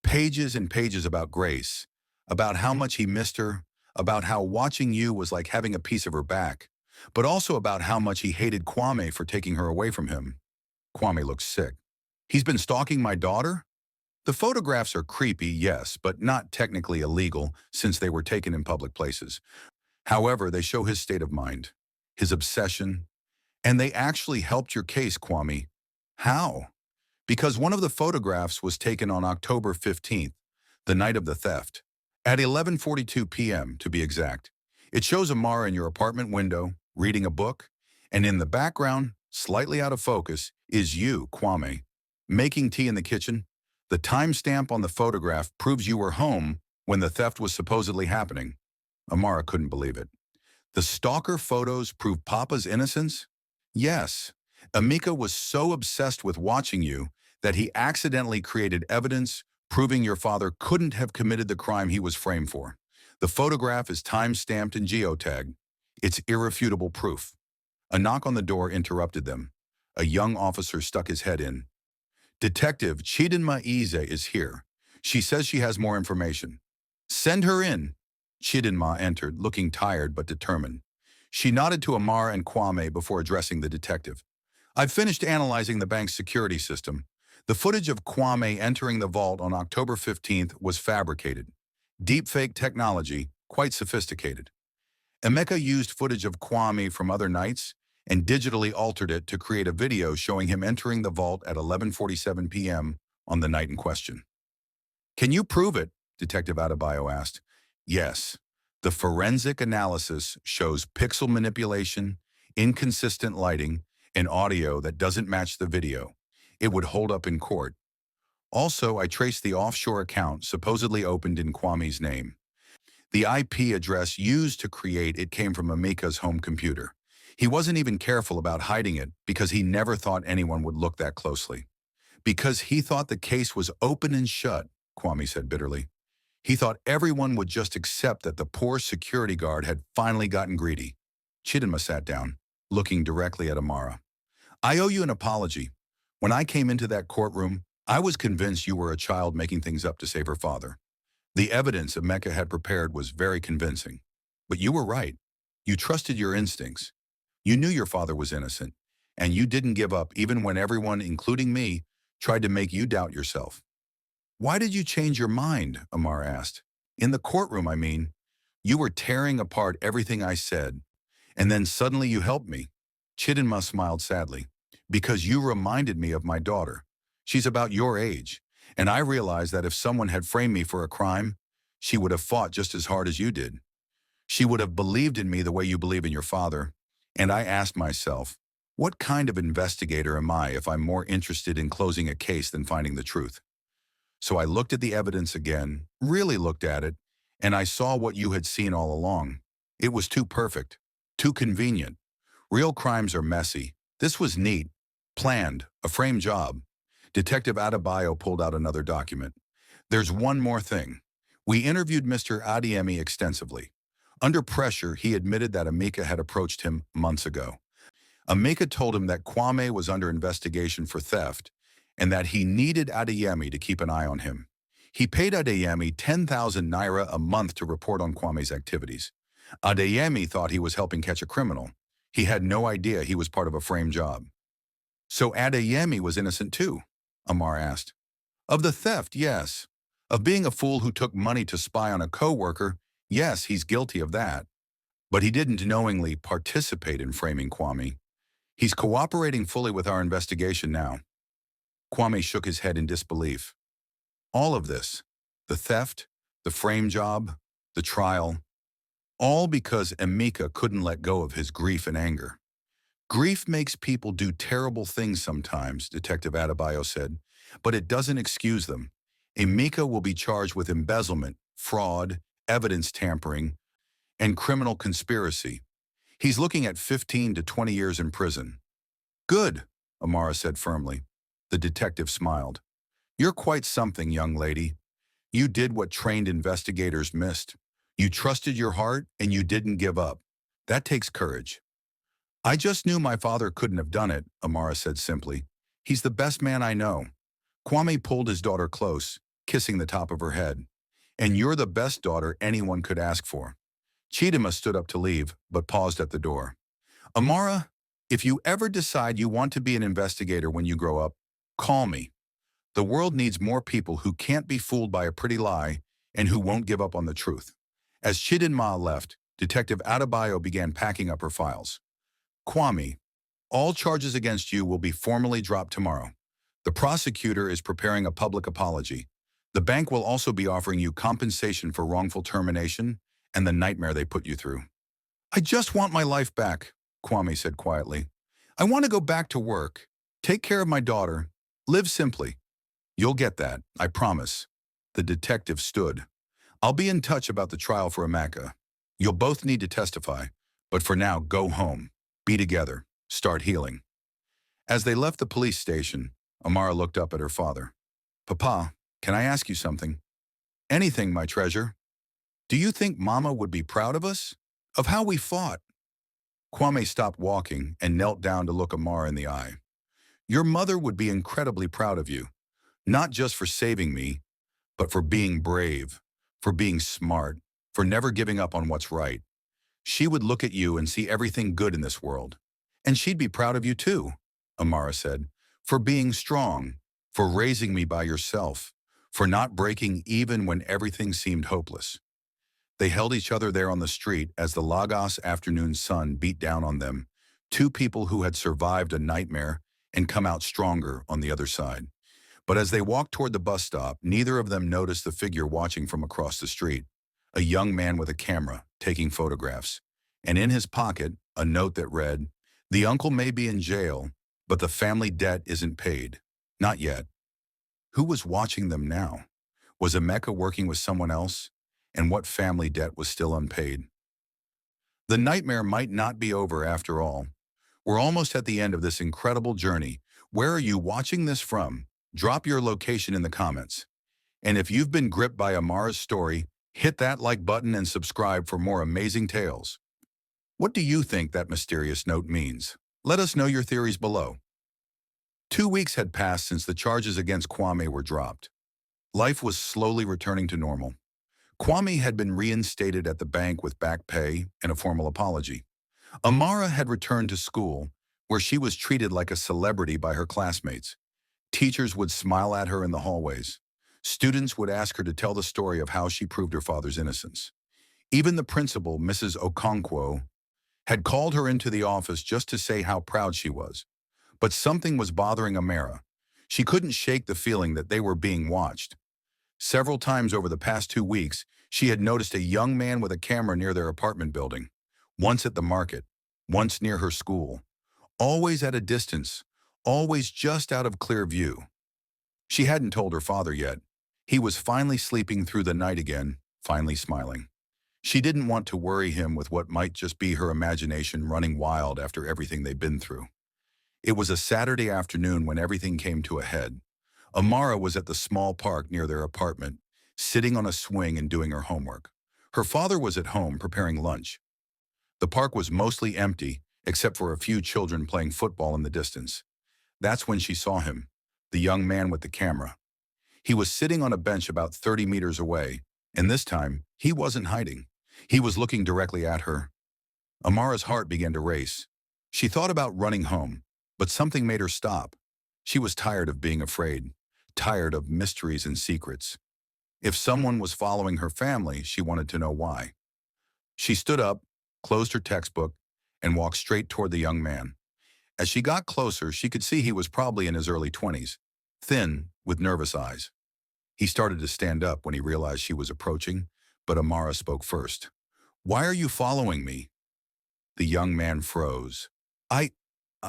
pages and pages about Grace, about how much he missed her, about how watching you was like having a piece of her back, but also about how much he hated Kwame for taking her away from him. Kwame looked sick. He's been stalking my daughter? The photographs are creepy, yes, but not technically illegal since they were taken in public places. However, they show his state of mind, his obsession, and they actually helped your case, Kwame. How? Because one of the photographs was taken on October 15th, the night of the theft, at 11:42 p.m. to be exact. It shows Amara in your apartment window, reading a book, and in the background, slightly out of focus, is you, Kwame, making tea in the kitchen. The timestamp on the photograph proves you were home when the theft was supposedly happening. Amara couldn't believe it. The stalker photos prove Papa's innocence? Yes. Emeka was so obsessed with watching you that he accidentally created evidence proving your father couldn't have committed the crime he was framed for. The photograph is time-stamped and geotagged. It's irrefutable proof. A knock on the door interrupted them. A young officer stuck his head in. Detective Chidinma Ize is here. She says she has more information. Send her in. Chidinma entered, looking tired but determined. She nodded to Amara and Kwame before addressing the detective. I've finished analyzing the bank's security system. The footage of Kwame entering the vault on October 15th was fabricated. Deepfake technology, quite sophisticated. Emeka used footage of Kwame from other nights and digitally altered it to create a video showing him entering the vault at 11:47 p.m. on the night in question. Can you prove it? Detective Adebayo asked. Yes. The forensic analysis shows pixel manipulation, inconsistent lighting, and audio that doesn't match the video. It would hold up in court. Also, I traced the offshore account supposedly opened in Kwame's name. The IP address used to create it came from Emeka's home computer. He wasn't even careful about hiding it because he never thought anyone would look that closely. Because he thought the case was open and shut, Kwame said bitterly. He thought everyone would just accept that the poor security guard had finally gotten greedy. Chidinma sat down, looking directly at Amara. I owe you an apology. When I came into that courtroom, I was convinced you were a child making things up to save her father. The evidence Emeka had prepared was very convincing. But you were right. You trusted your instincts. You knew your father was innocent, and you didn't give up even when everyone, including me, tried to make you doubt yourself. Why did you change your mind? Amara asked. In the courtroom, I mean. You were tearing apart everything I said, and then suddenly you helped me. Chidinma smiled sadly. Because you reminded me of my daughter. She's about your age, and I realized that if someone had framed me for a crime, she would have fought just as hard as you did. She would have believed in me the way you believe in your father. And I asked myself, what kind of investigator am I if I'm more interested in closing a case than finding the truth? So I looked at the evidence again, really looked at it, and I saw what you had seen all along. It was too perfect, too convenient. Real crimes are messy. This was neat, planned, a frame job. Detective Adebayo pulled out another document. There's one more thing. We interviewed Mr. Adeyemi extensively. Under pressure, he admitted that Emeka had approached him months ago. Emeka told him that Kwame was under investigation for theft and that he needed Adeyemi to keep an eye on him. He paid Adeyemi 10,000 naira a month to report on Kwame's activities. Adeyemi thought he was helping catch a criminal. He had no idea he was part of a frame job. So Adeyemi was innocent too? Amar asked. Of the theft, yes. Of being a fool who took money to spy on a co-worker, yes, he's guilty of that. But he didn't knowingly participate in framing Kwame. He's cooperating fully with our investigation now. Kwame shook his head in disbelief. All of this, the theft, the frame job, the trial, all because Emeka couldn't let go of his grief and anger. Grief makes people do terrible things sometimes, Detective Adebayo said, but it doesn't excuse them. Emeka will be charged with embezzlement, fraud, evidence tampering, and criminal conspiracy. He's looking at 15 to 20 years in prison. Good, Amara said firmly. The detective smiled. You're quite something, young lady. You did what trained investigators missed. You trusted your heart and you didn't give up. That takes courage. I just knew my father couldn't have done it, Amara said simply. He's the best man I know. Kwame pulled his daughter close, kissing the top of her head. And you're the best daughter anyone could ask for. Chidinma stood up to leave, but paused at the door. Amara, if you ever decide you want to be an investigator when you grow up, call me. The world needs more people who can't be fooled by a pretty lie and who won't give up on the truth. As Chidinma left, Detective Adebayo began packing up her files. Kwame, all charges against you will be formally dropped tomorrow. The prosecutor is preparing a public apology. The bank will also be offering you compensation for wrongful termination and the nightmare they put you through. I just want my life back, Kwame said quietly. I want to go back to work, take care of my daughter, live simply. You'll get that, I promise. The detective stood. I'll be in touch about the trial for Emeka. You'll both need to testify, but for now, go home. Be together. Start healing. As they left the police station, Amara looked up at her father. Papa, can I ask you something? Anything, my treasure. Do you think Mama would be proud of us? Of how we fought? Kwame stopped walking and knelt down to look Amara in the eye. Your mother would be incredibly proud of you, not just for saving me, but for being brave, for being smart, for never giving up on what's right. She would look at you and see everything good in this world. And she'd be proud of you too, Amara said, for being strong, for raising me by yourself, for not breaking even when everything seemed hopeless. They held each other there on the street as the Lagos afternoon sun beat down on them, two people who had survived a nightmare and come out stronger on the other side. But as they walked toward the bus stop, neither of them noticed the figure watching from across the street, a young man with a camera taking photographs, and in his pocket, a note that read, "The uncle may be in jail, but the family debt isn't paid. Not yet." Who was watching them now? Was Emeka working with someone else? And what family debt was still unpaid? The nightmare might not be over after all. We're almost at the end of this incredible journey. Where are you watching this from? Drop your location in the comments. And if you've been gripped by Amara's story, hit that like button and subscribe for more amazing tales. What do you think that mysterious note means? Let us know your theories below. 2 weeks had passed since the charges against Kwame were dropped. Life was slowly returning to normal. Kwame had been reinstated at the bank with back pay and a formal apology. Amara had returned to school, where she was treated like a celebrity by her classmates. Teachers would smile at her in the hallways. Students would ask her to tell the story of how she proved her father's innocence. Even the principal, Mrs. Okonkwo, had called her into the office just to say how proud she was. But something was bothering Amara. She couldn't shake the feeling that they were being watched. Several times over the past 2 weeks, she had noticed a young man with a camera near their apartment building, once at the market, once near her school, always at a distance, always just out of clear view. She hadn't told her father yet. He was finally sleeping through the night again, finally smiling. She didn't want to worry him with what might just be her imagination running wild after everything they'd been through. It was a Saturday afternoon when everything came to a head. Amara was at the small park near their apartment, sitting on a swing and doing her homework. Her father was at home preparing lunch. The park was mostly empty, except for a few children playing football in the distance. That's when she saw him, the young man with the camera. He was sitting on a bench about 30 meters away, and this time, he wasn't hiding. He was looking directly at her. Amara's heart began to race. She thought about running home, but something made her stop. She was tired of being afraid, tired of mysteries and secrets. If someone was following her family, she wanted to know why. She stood up, closed her textbook, and walked straight toward the young man. As she got closer, she could see he was probably in his early 20s, thin, with nervous eyes. He started to stand up when he realized she was approaching, but Amara spoke first. "Why are you following me?" The young man froze.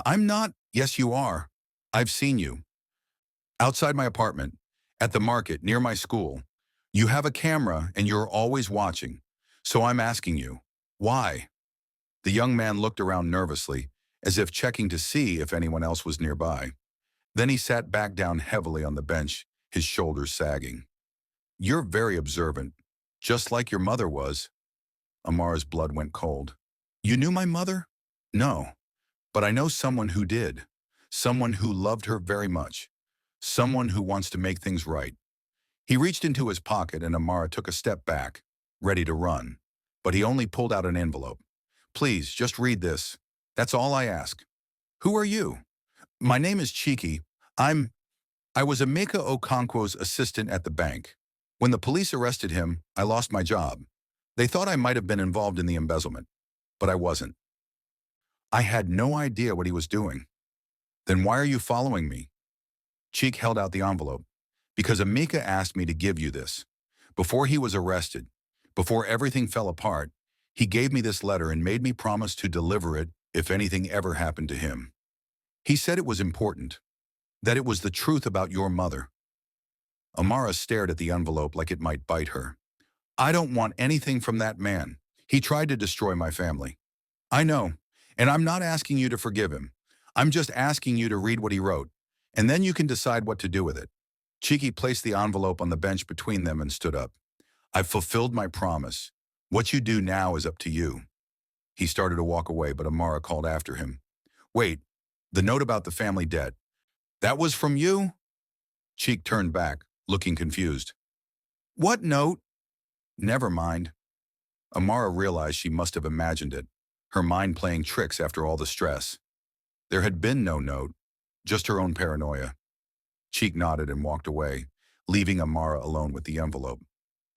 I'm not. Yes, you are. I've seen you. Outside my apartment, at the market, near my school. You have a camera and you're always watching. So I'm asking you, why?" The young man looked around nervously, as if checking to see if anyone else was nearby. Then he sat back down heavily on the bench, his shoulders sagging. "You're very observant, just like your mother was." Amara's blood went cold. "You knew my mother?" "No, but I know someone who did. Someone who loved her very much. Someone who wants to make things right." He reached into his pocket and Amara took a step back, ready to run. But he only pulled out an envelope. "Please, just read this. That's all I ask." "Who are you?" "My name is Cheeky. I was Emeka Okonkwo's assistant at the bank. When the police arrested him, I lost my job. They thought I might have been involved in the embezzlement, but I wasn't. I had no idea what he was doing." "Then why are you following me?" Cheek held out the envelope. "Because Emeka asked me to give you this. Before he was arrested, before everything fell apart, he gave me this letter and made me promise to deliver it if anything ever happened to him. He said it was important, that it was the truth about your mother." Amara stared at the envelope like it might bite her. "I don't want anything from that man. He tried to destroy my family." "I know, and I'm not asking you to forgive him. I'm just asking you to read what he wrote, and then you can decide what to do with it." Cheeky placed the envelope on the bench between them and stood up. "I've fulfilled my promise. What you do now is up to you." He started to walk away, but Amara called after him. "Wait, the note about the family debt. That was from you?" Cheek turned back, looking confused. "What note?" "Never mind." Amara realized she must have imagined it, her mind playing tricks after all the stress. There had been no note, just her own paranoia. Cheek nodded and walked away, leaving Amara alone with the envelope.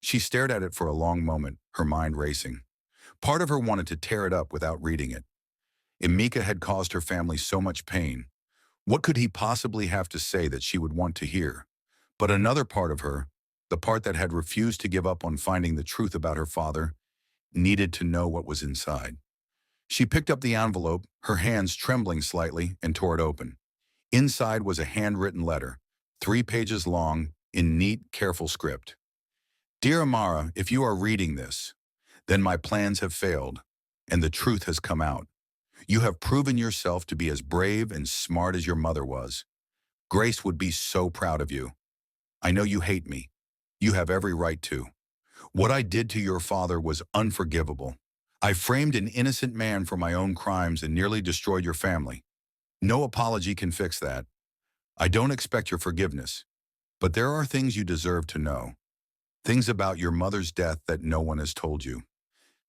She stared at it for a long moment, her mind racing. Part of her wanted to tear it up without reading it. Emeka had caused her family so much pain. What could he possibly have to say that she would want to hear? But another part of her, the part that had refused to give up on finding the truth about her father, needed to know what was inside. She picked up the envelope, her hands trembling slightly, and tore it open. Inside was a handwritten letter, 3 pages long, in neat, careful script. "Dear Amara, if you are reading this, then my plans have failed, and the truth has come out. You have proven yourself to be as brave and smart as your mother was. Grace would be so proud of you. I know you hate me. You have every right to. What I did to your father was unforgivable. I framed an innocent man for my own crimes and nearly destroyed your family. No apology can fix that. I don't expect your forgiveness, but there are things you deserve to know. Things about your mother's death that no one has told you.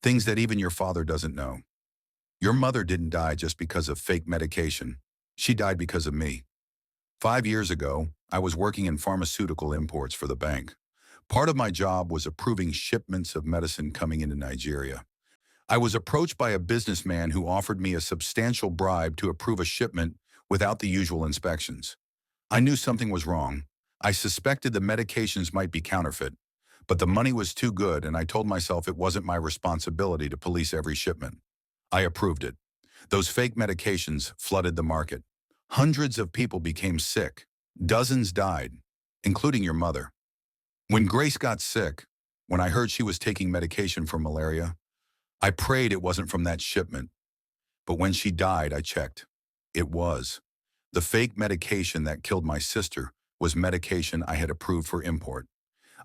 Things that even your father doesn't know. Your mother didn't die just because of fake medication. She died because of me. 5 years ago, I was working in pharmaceutical imports for the bank. Part of my job was approving shipments of medicine coming into Nigeria. I was approached by a businessman who offered me a substantial bribe to approve a shipment without the usual inspections. I knew something was wrong. I suspected the medications might be counterfeit, but the money was too good and I told myself it wasn't my responsibility to police every shipment. I approved it. Those fake medications flooded the market. Hundreds of people became sick. Dozens died, including your mother. When Grace got sick, when I heard she was taking medication for malaria, I prayed it wasn't from that shipment. But when she died, I checked. It was. The fake medication that killed my sister was medication I had approved for import.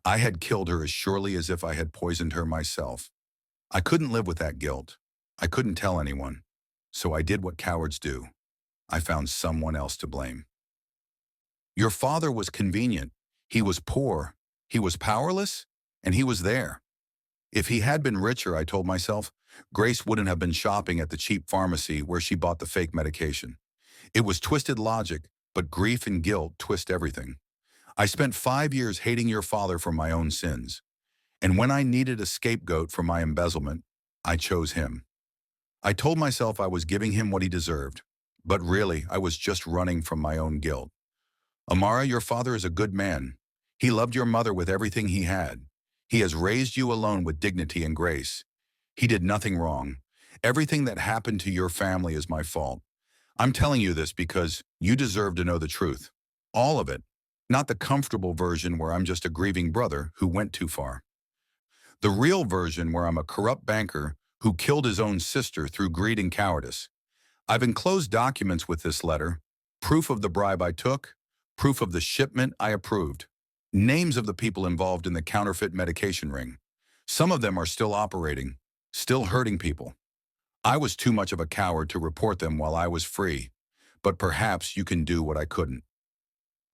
I had killed her as surely as if I had poisoned her myself. I couldn't live with that guilt. I couldn't tell anyone. So I did what cowards do. I found someone else to blame. Your father was convenient. He was poor. He was powerless, and he was there. If he had been richer, I told myself, Grace wouldn't have been shopping at the cheap pharmacy where she bought the fake medication. It was twisted logic, but grief and guilt twist everything. I spent 5 years hating your father for my own sins. And when I needed a scapegoat for my embezzlement, I chose him. I told myself I was giving him what he deserved, but really I was just running from my own guilt. Amara, your father is a good man. He loved your mother with everything he had. He has raised you alone with dignity and grace. He did nothing wrong. Everything that happened to your family is my fault. I'm telling you this because you deserve to know the truth. All of it. Not the comfortable version where I'm just a grieving brother who went too far. The real version where I'm a corrupt banker who killed his own sister through greed and cowardice. I've enclosed documents with this letter, proof of the bribe I took, proof of the shipment I approved, names of the people involved in the counterfeit medication ring. Some of them are still operating, still hurting people. I was too much of a coward to report them while I was free, but perhaps you can do what I couldn't.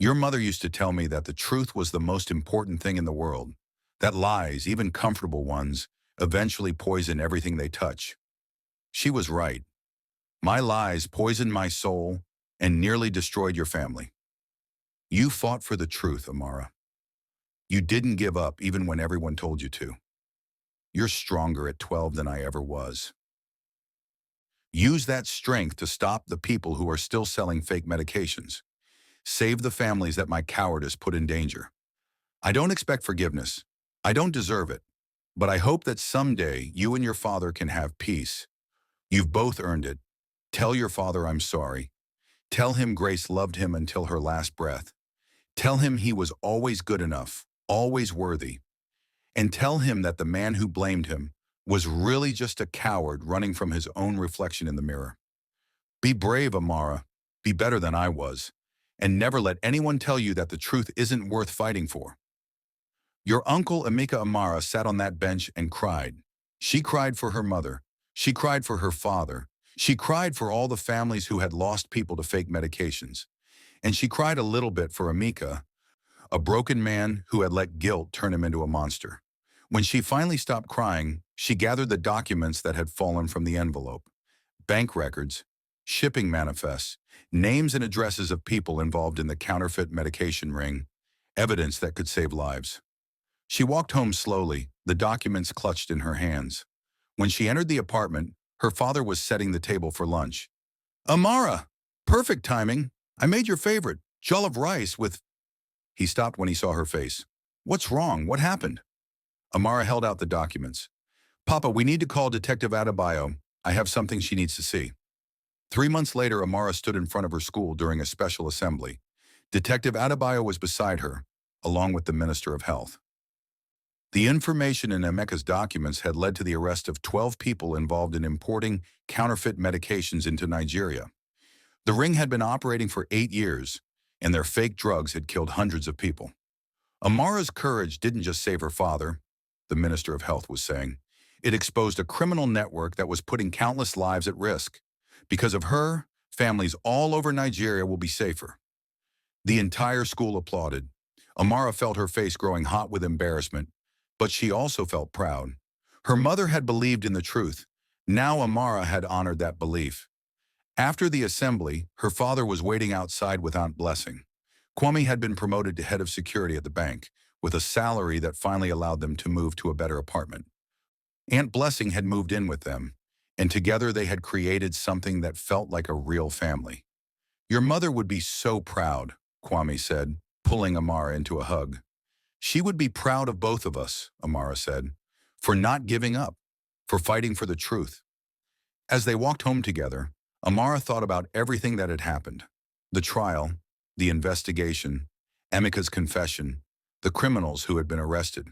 Your mother used to tell me that the truth was the most important thing in the world, that lies, even comfortable ones, eventually poison everything they touch. She was right. My lies poisoned my soul and nearly destroyed your family. You fought for the truth, Amara. You didn't give up even when everyone told you to. You're stronger at 12 than I ever was. Use that strength to stop the people who are still selling fake medications. Save the families that my cowardice put in danger. I don't expect forgiveness. I don't deserve it. But I hope that someday you and your father can have peace. You've both earned it. Tell your father I'm sorry. Tell him Grace loved him until her last breath. Tell him he was always good enough, always worthy. And tell him that the man who blamed him was really just a coward running from his own reflection in the mirror. Be brave, Amara. Be better than I was. And never let anyone tell you that the truth isn't worth fighting for. Your uncle, Emeka Amara, sat on that bench and cried. She cried for her mother. She cried for her father. She cried for all the families who had lost people to fake medications. And she cried a little bit for Emeka, a broken man who had let guilt turn him into a monster. When she finally stopped crying, she gathered the documents that had fallen from the envelope. Bank records, shipping manifests, names and addresses of people involved in the counterfeit medication ring, evidence that could save lives. She walked home slowly, the documents clutched in her hands. When she entered the apartment, her father was setting the table for lunch. Amara, perfect timing. I made your favorite, jollof rice with... He stopped when he saw her face. What's wrong? What happened? Amara held out the documents. Papa, we need to call Detective Adebayo. I have something she needs to see. 3 months later, Amara stood in front of her school during a special assembly. Detective Adebayo was beside her, along with the Minister of Health. The information in Emeka's documents had led to the arrest of 12 people involved in importing counterfeit medications into Nigeria. The ring had been operating for 8 years, and their fake drugs had killed hundreds of people. Amara's courage didn't just save her father, the Minister of Health was saying. It exposed a criminal network that was putting countless lives at risk. Because of her, families all over Nigeria will be safer. The entire school applauded. Amara felt her face growing hot with embarrassment, but she also felt proud. Her mother had believed in the truth. Now Amara had honored that belief. After the assembly, her father was waiting outside with Aunt Blessing. Kwame had been promoted to head of security at the bank, with a salary that finally allowed them to move to a better apartment. Aunt Blessing had moved in with them, and together they had created something that felt like a real family. "Your mother would be so proud," Kwame said, pulling Amara into a hug. "She would be proud of both of us," Amara said, "for not giving up, for fighting for the truth." As they walked home together, Amara thought about everything that had happened. The trial, the investigation, Emeka's confession, the criminals who had been arrested.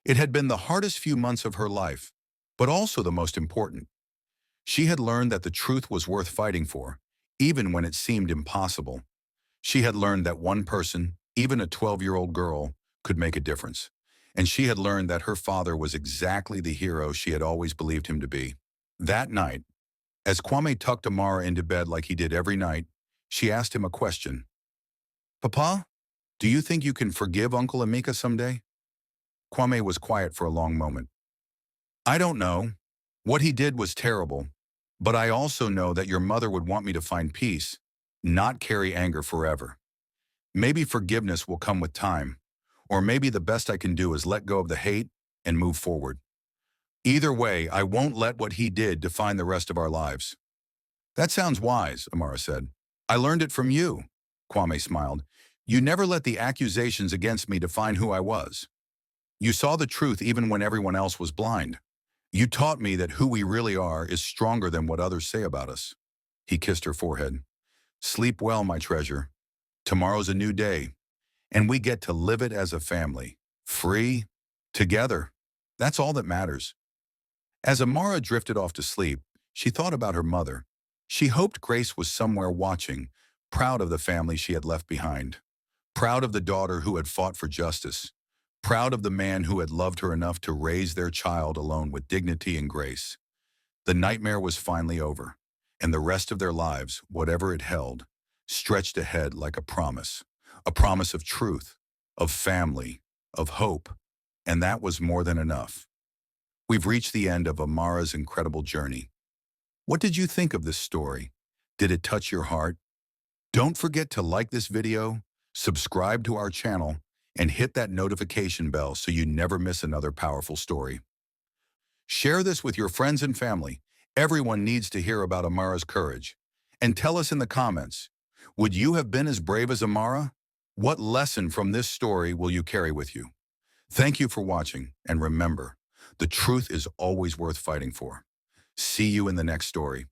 It had been the hardest few months of her life, but also the most important. She had learned that the truth was worth fighting for, even when it seemed impossible. She had learned that one person, even a 12-year-old girl, could make a difference. And she had learned that her father was exactly the hero she had always believed him to be. That night, as Kwame tucked Amara into bed like he did every night, she asked him a question. "Papa, do you think you can forgive Uncle Emeka someday?" Kwame was quiet for a long moment. "I don't know. What he did was terrible, but I also know that your mother would want me to find peace, not carry anger forever. Maybe forgiveness will come with time, or maybe the best I can do is let go of the hate and move forward. Either way, I won't let what he did define the rest of our lives." "That sounds wise," Amara said. "I learned it from you," Kwame smiled. "You never let the accusations against me define who I was. You saw the truth even when everyone else was blind. You taught me that who we really are is stronger than what others say about us." He kissed her forehead. "Sleep well, my treasure. Tomorrow's a new day, and we get to live it as a family. Free, together. That's all that matters." As Amara drifted off to sleep, she thought about her mother. She hoped Grace was somewhere watching, proud of the family she had left behind. Proud of the daughter who had fought for justice. Proud of the man who had loved her enough to raise their child alone with dignity and grace. The nightmare was finally over, and the rest of their lives, whatever it held, stretched ahead like a promise of truth, of family, of hope, and that was more than enough. We've reached the end of Amara's incredible journey. What did you think of this story? Did it touch your heart? Don't forget to like this video, subscribe to our channel, and hit that notification bell so you never miss another powerful story. Share this with your friends and family. Everyone needs to hear about Amara's courage. And tell us in the comments, would you have been as brave as Amara? What lesson from this story will you carry with you? Thank you for watching, and remember, the truth is always worth fighting for. See you in the next story.